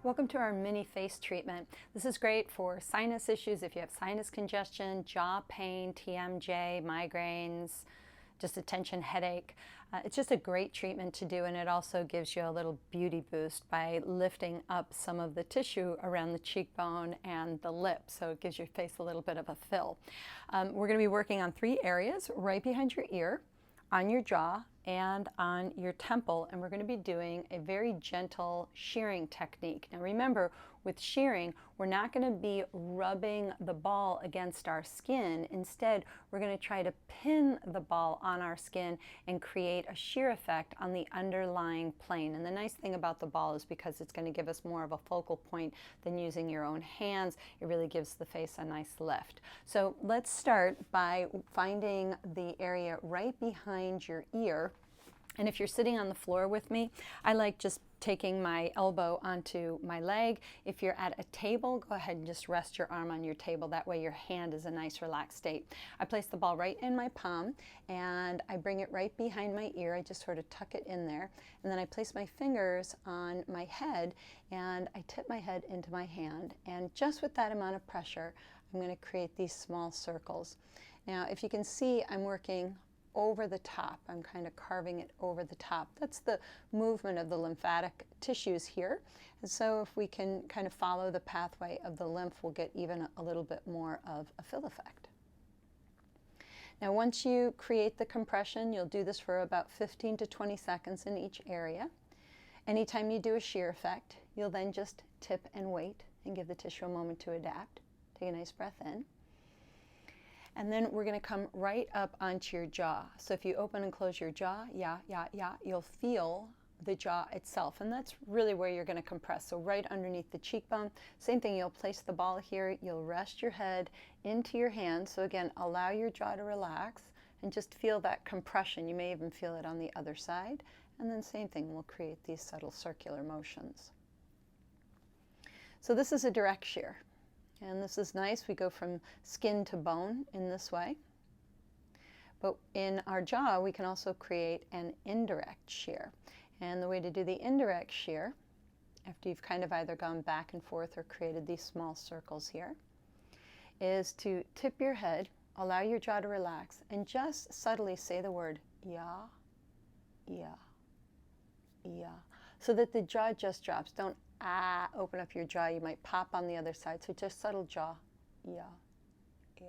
Welcome to our mini face treatment. This is great for sinus issues if you have sinus congestion, jaw pain, TMJ, migraines, just a tension headache. It's just a great treatment to do, and it also gives you a little beauty boost by lifting up some of the tissue around the cheekbone and the lip, so it gives your face a little bit of a fill. We're going to be working on 3 areas: right behind your ear, on your jaw, and on your temple, and we're going to be doing a very gentle shearing technique. Now remember, with shearing, we're not going to be rubbing the ball against our skin. Instead, we're going to try to pin the ball on our skin and create a shear effect on the underlying plane. And the nice thing about the ball is because it's going to give us more of a focal point than using your own hands, it really gives the face a nice lift. So let's start by finding the area right behind your ear. And if you're sitting on the floor with me, I like just taking my elbow onto my leg. If you're at a table, go ahead and just rest your arm on your table. That way your hand is a nice relaxed state. I place the ball right in my palm and I bring it right behind my ear. I just sort of tuck it in there. And then I place my fingers on my head and I tip my head into my hand. And just with that amount of pressure, I'm going to create these small circles. Now, if you can see, I'm working over the top. I'm kind of carving it over the top. That's the movement of the lymphatic tissues here. And so if we can kind of follow the pathway of the lymph, we'll get even a little bit more of a fill effect. Now once you create the compression, you'll do this for about 15 to 20 seconds in each area. Anytime you do a shear effect, you'll then just tip and wait and give the tissue a moment to adapt. Take a nice breath in. And then we're going to come right up onto your jaw. So if you open and close your jaw, you'll feel the jaw itself. And that's really where you're going to compress. So right underneath the cheekbone. Same thing, you'll place the ball here. You'll rest your head into your hand. So again, allow your jaw to relax and just feel that compression. You may even feel it on the other side. And then same thing, we'll create these subtle circular motions. So this is a direct shear. And this is nice. We go from skin to bone in this way. But in our jaw, we can also create an indirect shear. And the way to do the indirect shear, after you've kind of either gone back and forth or created these small circles here, is to tip your head, allow your jaw to relax, and just subtly say the word ya, ya, ya, so that the jaw just drops. Don't open up your jaw, you might pop on the other side. So just subtle jaw, yeah, yeah,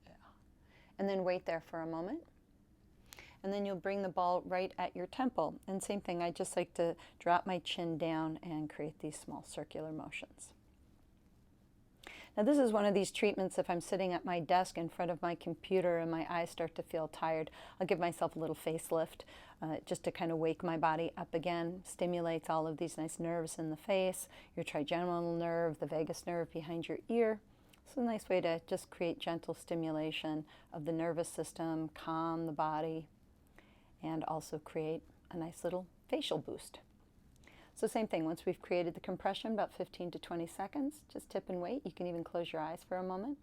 yeah. And then wait there for a moment. And then you'll bring the ball right at your temple. And same thing, I just like to drop my chin down and create these small circular motions. Now this is one of these treatments if I'm sitting at my desk in front of my computer and my eyes start to feel tired, I'll give myself a little facelift just to kind of wake my body up again. Stimulates all of these nice nerves in the face, your trigeminal nerve, the vagus nerve behind your ear. It's a nice way to just create gentle stimulation of the nervous system, calm the body, and also create a nice little facial boost. So same thing, once we've created the compression, about 15 to 20 seconds, just tip and wait. You can even close your eyes for a moment.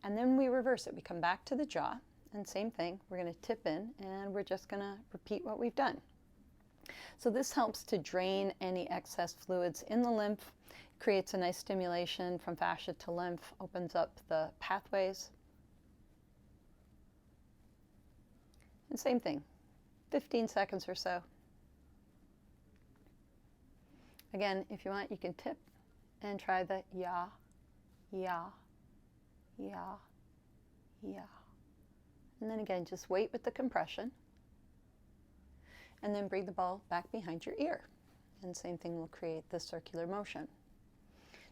And then we reverse it. We come back to the jaw, and same thing, we're going to tip in, and we're just going to repeat what we've done. So this helps to drain any excess fluids in the lymph, creates a nice stimulation from fascia to lymph, opens up the pathways. And same thing, 15 seconds or so. Again, if you want, you can tip and try the ya, ya, ya, ya. And then again, just wait with the compression. And then bring the ball back behind your ear. And same thing will create the circular motion.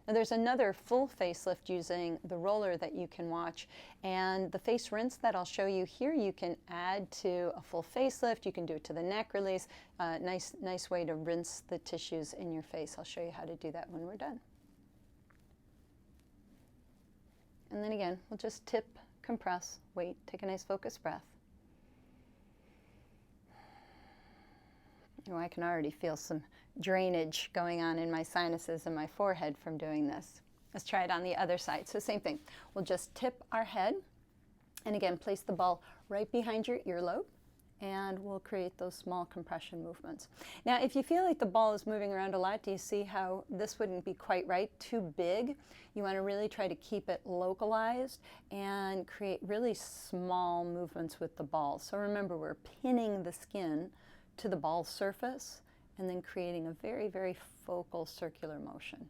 Now there's another full facelift using the roller that you can watch. And the face rinse that I'll show you here, you can add to a full facelift. You can do it to the neck release. Nice way to rinse the tissues in your face. I'll show you how to do that when we're done. And then again, we'll just tip, compress, wait, take a nice focused breath. Oh, I can already feel some drainage going on in my sinuses and my forehead from doing this. Let's try it on the other side. So same thing. We'll just tip our head and again place the ball right behind your earlobe and we'll create those small compression movements. Now, if you feel like the ball is moving around a lot, do you see how this wouldn't be quite right? Too big. You want to really try to keep it localized and create really small movements with the ball. So remember, we're pinning the skin to the ball surface and then creating a very, very focal circular motion.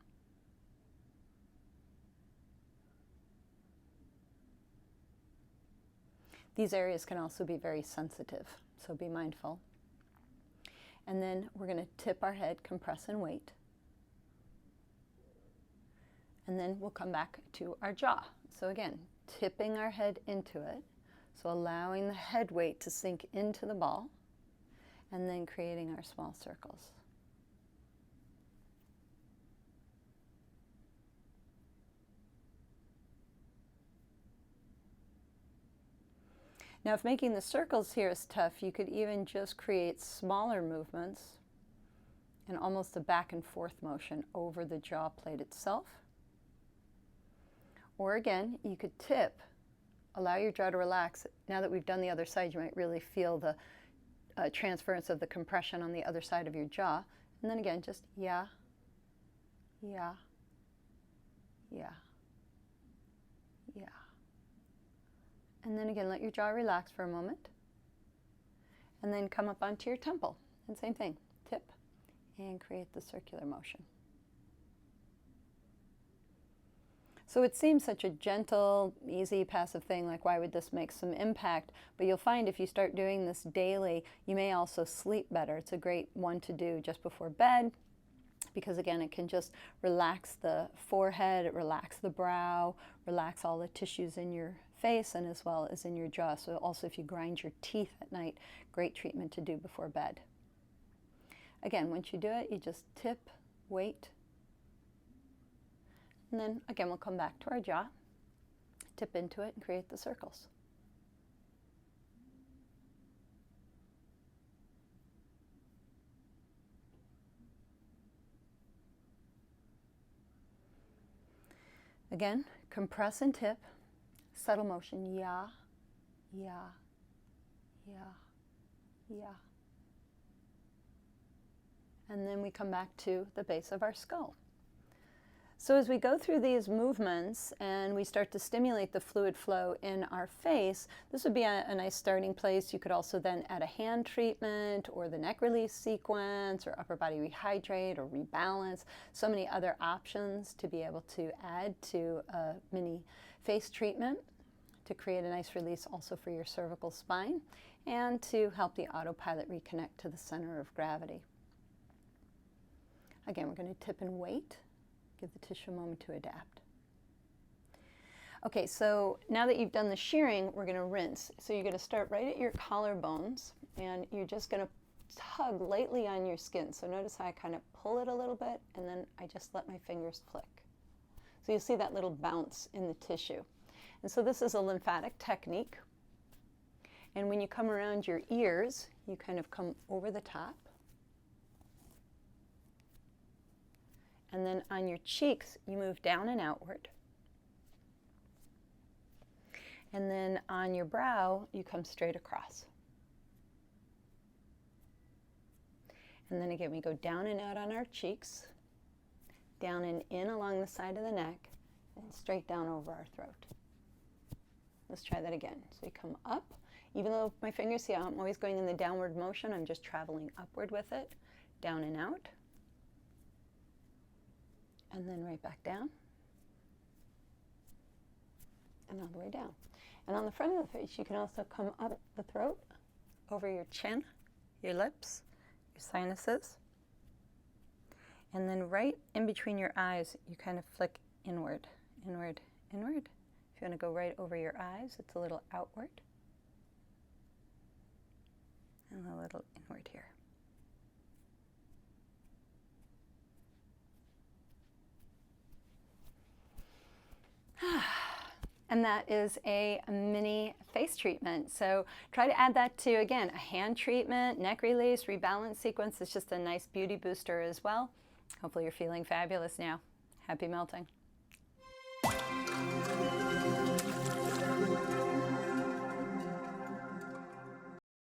These areas can also be very sensitive, so be mindful. And then we're going to tip our head, compress and wait. And then we'll come back to our jaw. So again, tipping our head into it, so allowing the head weight to sink into the ball, and then creating our small circles. Now, if making the circles here is tough, you could even just create smaller movements and almost a back and forth motion over the jaw plate itself. Or again, you could tip, allow your jaw to relax. Now that we've done the other side, you might really feel the transference of the compression on the other side of your jaw. And then again, just yeah, yeah, yeah, yeah. And then again, let your jaw relax for a moment. And then come up onto your temple. And same thing, tip and create the circular motion. So it seems such a gentle, easy, passive thing, like why would this make some impact? But you'll find if you start doing this daily, you may also sleep better. It's a great one to do just before bed, because again, it can just relax the forehead, it relax the brow, relax all the tissues in your face and as well as in your jaw. So also if you grind your teeth at night, great treatment to do before bed. Again, once you do it, you just tip, wait, and then again we'll come back to our jaw, tip into it and create the circles. Again, compress and tip, subtle motion, yeah, yeah, yeah, yeah. And then we come back to the base of our skull. So as we go through these movements and we start to stimulate the fluid flow in our face, this would be a nice starting place. You could also then add a hand treatment or the neck release sequence or upper body rehydrate or rebalance. So many other options to be able to add to a mini face treatment to create a nice release also for your cervical spine and to help the autopilot reconnect to the center of gravity. Again, we're going to tip and wait. Give the tissue a moment to adapt. Okay, so now that you've done the shearing, we're going to rinse. So you're going to start right at your collarbones, and you're just going to tug lightly on your skin. So notice how I kind of pull it a little bit, and then I just let my fingers flick. So you'll see that little bounce in the tissue. And so this is a lymphatic technique. And when you come around your ears, you kind of come over the top. And then on your cheeks, you move down and outward. And then on your brow, you come straight across. And then again, we go down and out on our cheeks, down and in along the side of the neck, and straight down over our throat. Let's try that again. So you come up. Even though my fingers, see, I'm always going in the downward motion, I'm just traveling upward with it, down and out. And then right back down, and all the way down. And on the front of the face, you can also come up the throat, over your chin, your lips, your sinuses. And then right in between your eyes, you kind of flick inward, inward, inward. If you want to go right over your eyes, it's a little outward. And a little inward here. And that is a mini face treatment. So try to add that to, again, a hand treatment, neck release, rebalance sequence. It's just a nice beauty booster as well. Hopefully you're feeling fabulous now. Happy melting.